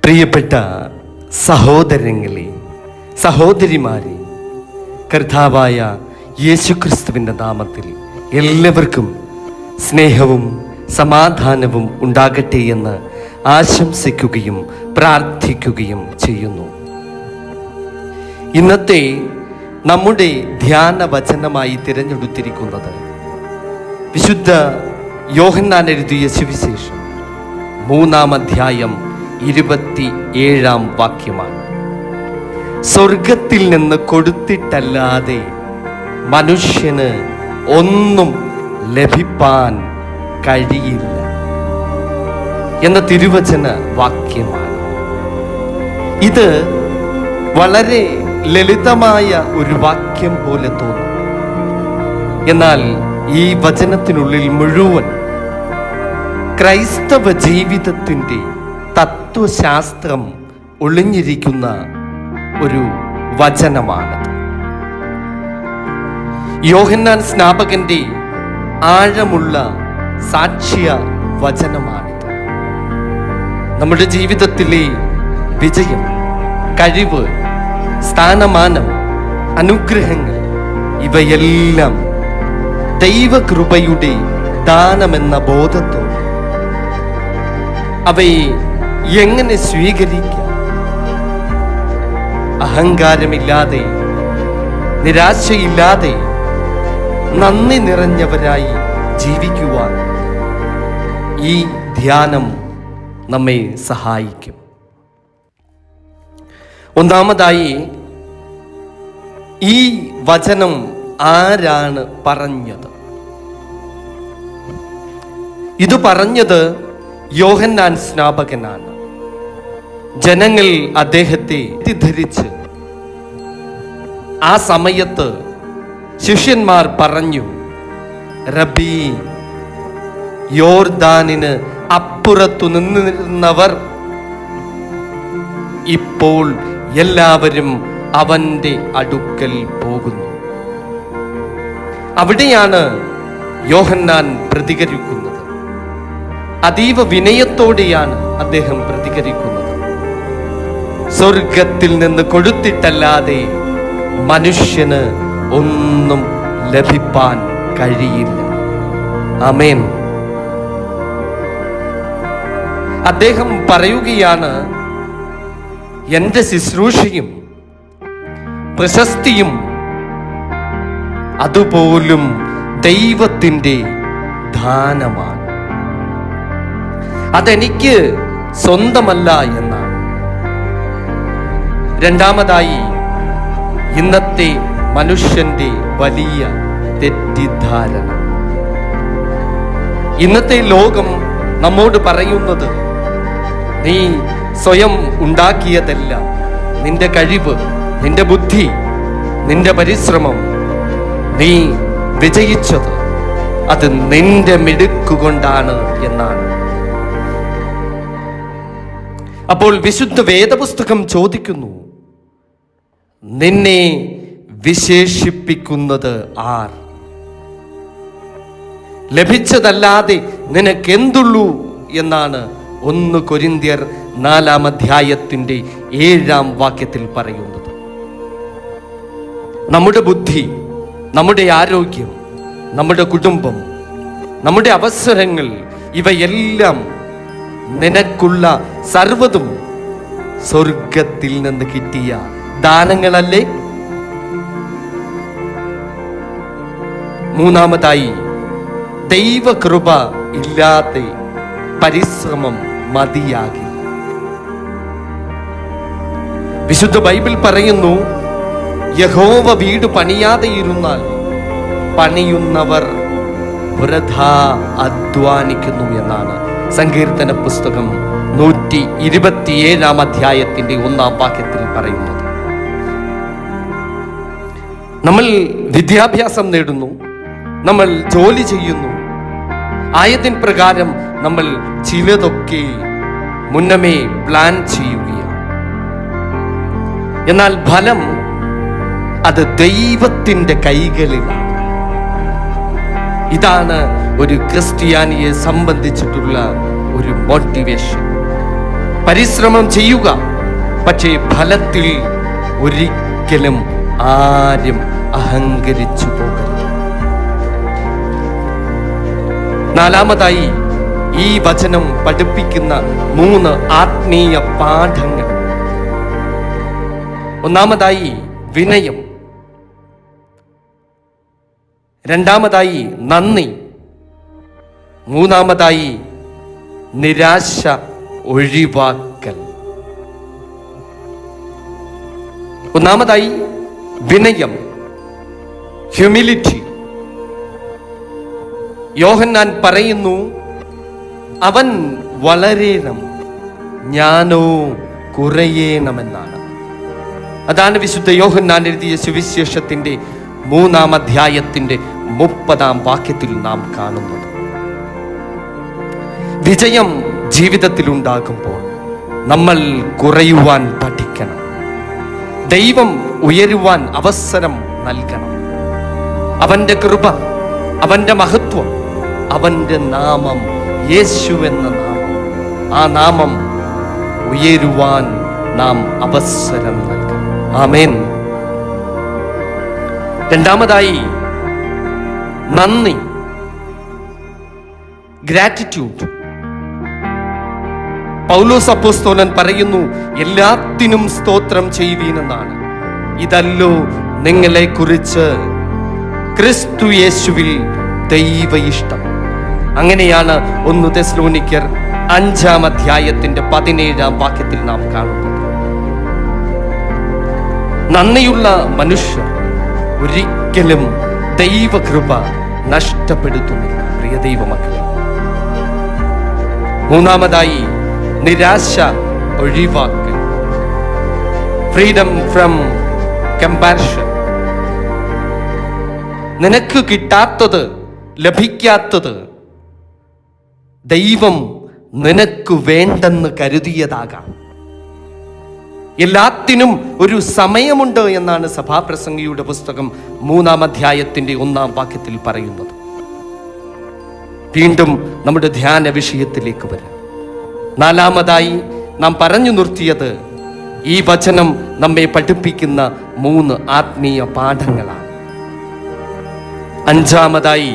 പ്രിയപ്പെട്ട സഹോദരങ്ങളെ, സഹോദരിമാരെ, കർത്താവായ യേശുക്രിസ്തുവിൻ്റെ നാമത്തിൽ എല്ലാവർക്കും സ്നേഹവും സമാധാനവും ഉണ്ടാകട്ടെ എന്ന് ആശംസിക്കുകയും പ്രാർത്ഥിക്കുകയും ചെയ്യുന്നു. ഇന്നത്തെ നമ്മുടെ ധ്യാന വചനമായി തിരഞ്ഞെടുത്തിരിക്കുന്നത് വിശുദ്ധ യോഹന്നാൻ എഴുതിയ സുവിശേഷം 3-ാം അധ്യായം 27-ാം വാക്യമാണ്. സ്വർഗത്തിൽ നിന്ന് കൊടുത്തിട്ടല്ലാതെ മനുഷ്യന് ഒന്നും ലഭിപ്പാൻ കഴിയില്ല എന്ന തിരുവചന വാക്യമാണ്. ഇത് വളരെ ലളിതമായ ഒരു വാക്യം പോലെ തോന്നും. എന്നാൽ ഈ വചനത്തിനുള്ളിൽ മുഴുവൻ ക്രൈസ്തവ ജീവിതത്തിൻ്റെ തത്വശാസ്ത്രം ഒളിഞ്ഞിരിക്കുന്ന ഒരു വചനമാണത്. യോഹന്നാൻ സ്നാപകന്റെ ആഴമുള്ള സാക്ഷ്യ വചനമാണിത്. നമ്മുടെ ജീവിതത്തിലെ വിജയം, കഴിവ്, സ്ഥാനമാനം, അനുഗ്രഹങ്ങൾ ഇവയെല്ലാം ദൈവകൃപയുടെ ദാനമെന്ന ബോധത്തോടെ അവയെ എങ്ങനെ സ്വീകരിക്കാം? അഹങ്കാരമില്ലാതെ, നിരാശയില്ലാതെ, നന്ദി നിറഞ്ഞവരായി ജീവിക്കുവാൻ ഈ ധ്യാനം നമ്മെ സഹായിക്കും. ഒന്നാമതായി, ഈ വചനം ആരാണ് പറഞ്ഞത്? ഇത് പറഞ്ഞത് യോഹന്നാൻ സ്നാപകനാണ്. ജനങ്ങൾ അദ്ദേഹത്തെ തെറ്റിദ്ധരിച്ച് ആ സമയത്ത് ശിഷ്യന്മാർ പറഞ്ഞു, റബ്ബി, യോർദാനിന് അപ്പുറത്തു നിന്നിരുന്നവർ ഇപ്പോൾ എല്ലാവരും അവന്റെ അടുക്കൽ പോകുന്നു. അവിടെയാണ് യോഹന്നാൻ പ്രതികരിക്കുന്നത്. അതീവ വിനയത്തോടെയാണ് അദ്ദേഹം പ്രതികരിക്കുന്നത്. സ്വർഗത്തിൽ നിന്ന് കൊടുത്തിട്ടല്ലാതെ മനുഷ്യന് ഒന്നും ലഭിപ്പാൻ കഴിയില്ല. ആമേൻ. അദ്ദേഹം പറയുകയാണ്, എൻ്റെ ശുശ്രൂഷയും പ്രശസ്തിയും അതുപോലും ദൈവത്തിൻ്റെ ദാനമാണ്. അതെനിക്ക് സ്വന്തമല്ല എന്നാണ്. രണ്ടാമതായി, ഇന്നത്തെ മനുഷ്യന്റെ വലിയ തെറ്റിദ്ധാരണ. ഇന്നത്തെ ലോകം നമ്മോട് പറയുന്നത്, നീ സ്വയം ഉണ്ടാക്കിയതെല്ലാം, നിന്റെ കഴിവ്, നിന്റെ ബുദ്ധി, നിന്റെ പരിശ്രമം, നീ വിജയിച്ചത് അത് നിന്റെ മിടുക്കുകൊണ്ടാണ് എന്നാണ്. അപ്പോൾ വിശുദ്ധ വേദപുസ്തകം ചോദിക്കുന്നു, നിന്നെ വിശേഷിപ്പിക്കുന്നത് ആർ? ലഭിച്ചതല്ലാതെ നിനക്കെന്തുള്ളൂ എന്നാണ് 1 കൊരിന്ത്യർ 4-ാം അധ്യായത്തിന്റെ 7-ാം വാക്യത്തിൽ പറയുന്നത്. നമ്മുടെ ബുദ്ധി, നമ്മുടെ ആരോഗ്യം, നമ്മുടെ കുടുംബം, നമ്മുടെ അവസരങ്ങൾ, ഇവയെല്ലാം നിനക്കുള്ള സർവ്വതും സ്വർഗത്തിൽ നിന്ന് കിട്ടിയ ദാനങ്ങളല്ലേ? മൂന്നാമതായി, ദൈവകൃപ ഇല്ലാതെ പരിശ്രമം മതിയാകില്ല. വിശുദ്ധ ബൈബിൾ പറയുന്നു, യഹോവ വീട് പണിയാതെ ഇരുന്നാൽ പണിയുന്നവർ വൃഥാ അധ്വാനിക്കുന്നു എന്നാണ് സങ്കീർത്തന പുസ്തകം 127-ാം അധ്യായത്തിന്റെ 1-ാം വാക്യത്തിൽ പറയുന്നത്. നമ്മൾ വിദ്യാഭ്യാസം നേടുന്നു, നമ്മൾ ജോലി ചെയ്യുന്നു, ആയതിൻ പ്രകാരം നമ്മൾ ചിലതൊക്കെ മുന്നമേ പ്ലാൻ ചെയ്യുകയാണ്. എന്നാൽ ഫലം അത് ദൈവത്തിൻ്റെ കൈകളിലാണ്. ഇതാണ് ഒരു ക്രിസ്ത്യാനിയെ സംബന്ധിച്ചിട്ടുള്ള ഒരു മോട്ടിവേഷൻ. പരിശ്രമം ചെയ്യുക, പക്ഷേ ഫലത്തിൽ ഒരിക്കലും ആരും അഹങ്കരിച്ചു പോകരുത്. നാലാമതായി ഈ വചനം പഠിപ്പിക്കുന്ന 3 ആത്മീയ പാഠങ്ങൾ. ഒന്നാമതായി വിനയം, രണ്ടാമതായി നന്ദി, മൂന്നാമതായി നിരാശ ഒഴിവാക്കൽ. ഒന്നാമതായി വിനയം, ഹ്യൂമിലിറ്റി. യോഹന്നാൻ പറയുന്നു, അവൻ വളരേണം, ഞാനോ കുറയേണമെന്നാണ്. അതാണ് വിശുദ്ധ യോഹന്നാൻ എഴുതിയ സുവിശേഷത്തിന്റെ 3-ാം അധ്യായത്തിന്റെ 30-ാം വാക്യത്തിൽ നാം കാണുന്നത്. വിജയം ജീവിതത്തിലുണ്ടാകുമ്പോൾ നമ്മൾ കുറയുവാൻ പഠിക്കണം. ദൈവം ഉയരുവാൻ അവസരം നൽകണം. അവന്റെ കൃപ, അവന്റെ മഹത്വം, അവന്റെ നാമം യേശു എന്ന നാമം, ആ നാമം ഉയരുവാൻ നാം അവസരം നൽകണം. ആമേൻ. രണ്ടാമതായി നന്ദി, ഗ്രാറ്റിറ്റ്യൂഡ്. പൗലോസ് അപ്പോസ്തലൻ പറയുന്നു, എല്ലാത്തിനും സ്തോത്രം ചെയ്യുവീനെന്നാണ്. ഇതല്ലോ നിങ്ങളെ കുറിച്ച് ക്രിസ്തു യേശുവിൽ ദൈവ ഇഷ്ടം. അങ്ങനെയാണ് 1 തെസ്സലോനിക്കർ 5-ാം അധ്യായത്തിന്റെ 17-ാം വാക്യത്തിൽ നാം കാണുന്നത്. നന്ദിയുള്ള മനുഷ്യർ ഒരിക്കലും ദൈവകൃപ നഷ്ടപ്പെടുത്തുന്നില്ല. പ്രിയ ദൈവമക്കളെ, മൂന്നാമതായി നിരാശ ഒഴിവാക്കൽ, ഫ്രീഡം ഫ്രം കമ്പാരിഷൻ. നിനക്ക് കിട്ടാത്തത്, ലഭിക്കാത്തത് ദൈവം നിനക്ക് വേണ്ടെന്ന് കരുതിയതാകാം. എല്ലാത്തിനും ഒരു സമയമുണ്ട് എന്നാണ് സഭാപ്രസംഗിയുടെ പുസ്തകം 3-ാം അധ്യായത്തിന്റെ 1-ാം വാക്യത്തിൽ പറയുന്നത്. വീണ്ടും നമ്മുടെ ധ്യാന വിഷയത്തിലേക്ക് വരാം. നാലാമതായി നാം പറഞ്ഞു നിർത്തിയത് ഈ വചനം നമ്മെ പഠിപ്പിക്കുന്ന 3 ആത്മീയ പാഠങ്ങളാണ്. അഞ്ചാമതായി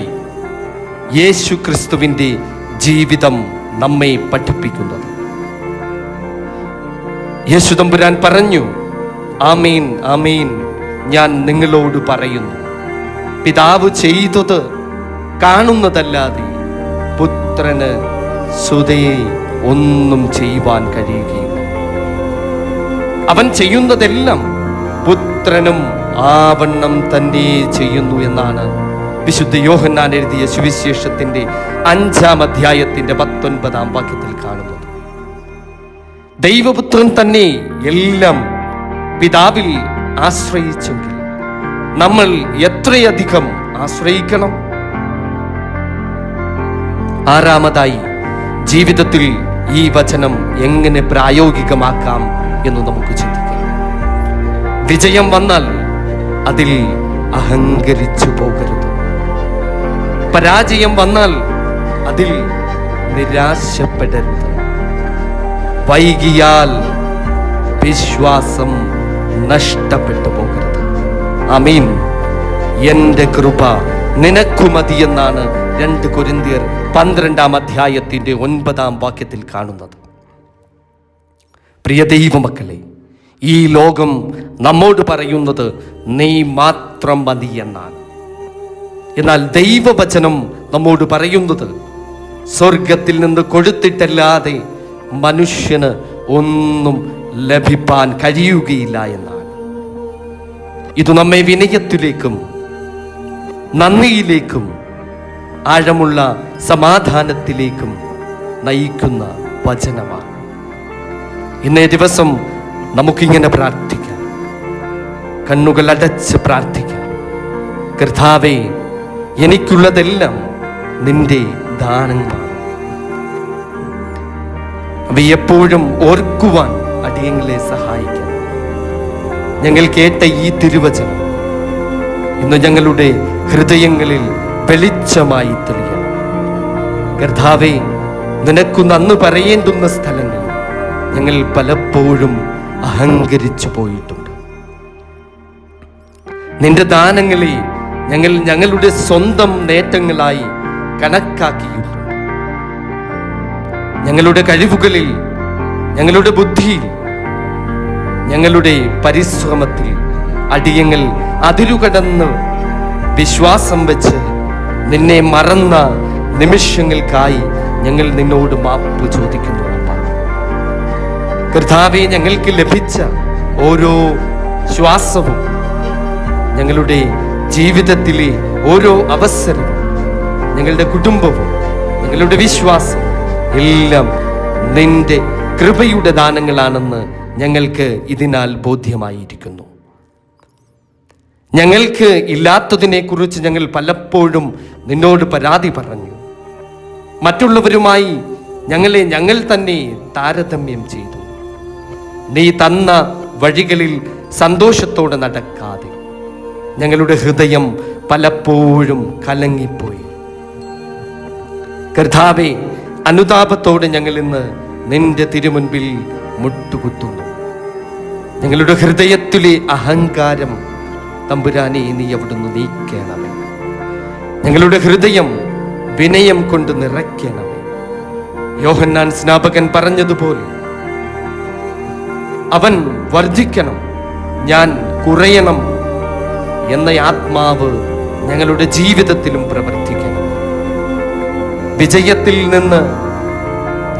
യേശു ക്രിസ്തുവിന്റെ ജീവിതം നമ്മെ പഠിപ്പിക്കുന്നത്. യേശു തമ്പുരാൻ പറഞ്ഞു, ആമേൻ ആമേൻ ഞാൻ നിങ്ങളോട് പറയുന്നു, പിതാവ് ചെയ്തത് കാണുന്നതല്ലാതെ പുത്രന് സ്വതയെ ഒന്നും ചെയ്യുവാൻ കഴിയുകയില്ല. അവൻ ചെയ്യുന്നതെല്ലാം പുത്രനും ആവണ്ണം തന്നെ ചെയ്യുന്നു എന്നാണ് വിശുദ്ധ യോഹന്നാൻ എഴുതിയ സുവിശേഷത്തിന്റെ 5-ാം അധ്യായത്തിന്റെ 19-ാം വാക്യത്തിൽ കാണുന്നത്. ദൈവപുത്രൻ തന്നെ എല്ലാം പിതാവിൽ ആശ്രയിച്ചെങ്കിൽ നമ്മൾ എത്രയധികം ആശ്രയിക്കണം. ആറാമതായി ജീവിതത്തിൽ ഈ വചനം എങ്ങനെ പ്രായോഗികമാക്കാം എന്ന് നമുക്ക് ചിന്തിക്കാം. വിജയം വന്നാൽ അതിൽ അഹങ്കരിച്ചു പോകരുത്. പരാജയം വന്നാൽ അതിൽ നിരാശപ്പെടരുത്. വൈകിയാൽ വിശ്വാസം നഷ്ടപ്പെട്ടു പോകരുത്. ആമീൻ. എന്റെ കൃപ നിനക്കു മതിയെന്നാണ് 2 കൊരിന്ത്യർ 12-ാം അധ്യായത്തിന്റെ 9-ാം വാക്യത്തിൽ കാണുന്നത്. പ്രിയ ദൈവമക്കളെ, ഈ ലോകം നമ്മോട് പറയുന്നത് നീ മാത്രം മതി എന്നാണ്. എന്നാൽ ദൈവവചനം നമ്മോട് പറയുന്നത് സ്വർഗത്തിൽ നിന്ന് കൊടുത്തിട്ടല്ലാതെ മനുഷ്യന് ഒന്നും ലഭിപ്പാൻ കഴിയുകയില്ല എന്നാണ്. ഇത് നമ്മെ വിനയത്തിലേക്കും നന്ദിയിലേക്കും ആഴമുള്ള സമാധാനത്തിലേക്കും നയിക്കുന്ന വചനമാണ്. ഇന്നേ ദിവസം നമുക്കിങ്ങനെ പ്രാർത്ഥിക്കാം, കണ്ണുകൾ അടച്ച് പ്രാർത്ഥിക്കാം. കർത്താവേ, എനിക്കുള്ളതെല്ലാം നിന്റെ ദാനങ്ങളാണ്. അവയെപ്പോഴും ഓർക്കുവാൻ അടിയങ്ങളെ സഹായിക്കണം. ഞങ്ങൾ കേട്ട ഈ തിരുവചനം ഇന്ന് ഞങ്ങളുടെ ഹൃദയങ്ങളിൽ വെളിച്ചമായി തെളിയണം. കർത്താവേ, നിനക്കു നന്ദി പറയേണ്ടുന്ന സ്ഥലങ്ങളിൽ ഞങ്ങൾ പലപ്പോഴും അഹങ്കരിച്ചു പോയിട്ടുണ്ട്. നിന്റെ ദാനങ്ങളെ ഞങ്ങൾ ഞങ്ങളുടെ സ്വന്തം നേട്ടങ്ങളായി കണക്കാക്കിയിട്ടുണ്ട്. ഞങ്ങളുടെ കഴിവുകളിൽ, ഞങ്ങളുടെ ബുദ്ധിയിൽ, ഞങ്ങളുടെ പരിശ്രമത്തിൽ അടിയങ്ങൾ അതിരുകടന്ന് വിശ്വാസം വെച്ച് നിന്നെ മറന്ന നിമിഷങ്ങൾക്കായി ഞങ്ങൾ നിന്നോട് മാപ്പ് ചോദിക്കുന്നു. കർത്താവേ, ഞങ്ങൾക്ക് ലഭിച്ച ഓരോ ശ്വാസവും, ഞങ്ങളുടെ ജീവിതത്തിലെ ഓരോ അവസരവും, ഞങ്ങളുടെ കുടുംബവും, ഞങ്ങളുടെ വിശ്വാസവും എല്ലാം നിന്റെ കൃപയുടെ ദാനങ്ങളാണെന്ന് ഞങ്ങൾക്ക് ഇതിനാൽ ബോധ്യമായിരിക്കുന്നു. ഞങ്ങൾക്ക് ഇല്ലാത്തതിനെ കുറിച്ച് ഞങ്ങൾ പലപ്പോഴും നിന്നോട് പരാതി പറഞ്ഞു. മറ്റുള്ളവരുമായി ഞങ്ങൾ തന്നെ താരതമ്യം ചെയ്തു. നീ തന്ന വഴികളിൽ സന്തോഷത്തോടെ നടക്കാതെ ഞങ്ങളുടെ ഹൃദയം പലപ്പോഴും കലങ്ങിപ്പോയി. കർത്താവേ, അനുതാപത്തോടെ ഞങ്ങൾ ഇന്ന് നിന്റെ തിരുമുൻപിൽ മുട്ടുകുത്തുന്നു. ഞങ്ങളുടെ ഹൃദയത്തിലെ അഹങ്കാരം തമ്പുരാനെ നീ അവിടുന്ന് നീക്കണമേ. ഞങ്ങളുടെ ഹൃദയം വിനയം കൊണ്ട് നിറയ്ക്കണമേ. യോഹന്നാൻ സ്നാപകൻ പറഞ്ഞതുപോലെ അവൻ വർദ്ധിക്കണം, ഞാൻ കുറയണം എന്ന ആത്മാവ് ഞങ്ങളുടെ ജീവിതത്തിലും പ്രവർത്തിക്കണം. വിജയത്തിൽ നിന്ന്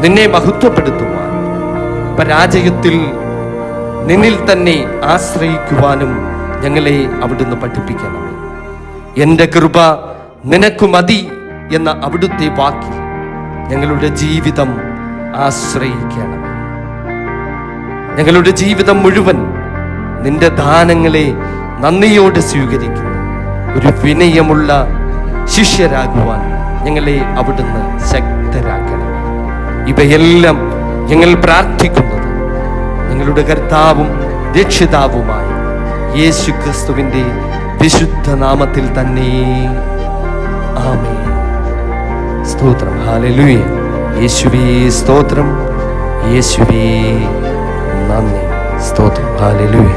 നിന്നെ മഹത്വപ്പെടുത്തുവാൻ, പരാജയത്തിൽ നിന്നിൽ തന്നെ ആശ്രയിക്കുവാനും ഞങ്ങളെ അവിടുന്ന് പഠിപ്പിക്കണമേ. എൻ്റെ കൃപ നിനക്ക് മതി എന്ന അവിടുത്തെ വാക്കിൽ ഞങ്ങളുടെ ജീവിതം ആശ്രയിക്കണം. ഞങ്ങളുടെ ജീവിതം മുഴുവൻ നിന്റെ ദാനങ്ങളെ നന്ദിയോടെ സ്വീകരിക്കുന്ന ഒരു വിനയമുള്ള ശിഷ്യരാകുവാൻ ഞങ്ങളെ അവിടുന്ന് ശക്തരാക്കണം. ഇവയെല്ലാം ഞങ്ങൾ പ്രാർത്ഥിക്കുന്നത് ഞങ്ങളുടെ കർത്താവും രക്ഷിതാവുമായ യേശു ക്രിസ്തുവിൻ്റെ വിശുദ്ധ നാമത്തിൽ തന്നെ. ആമേൻ. സ്തോത്രം. ഹല്ലേലൂയ. യേശുവേ സ്തോത്രം, യേശുവേ നന്ദി. സ്തോത്രം. ഹല്ലേലൂയ.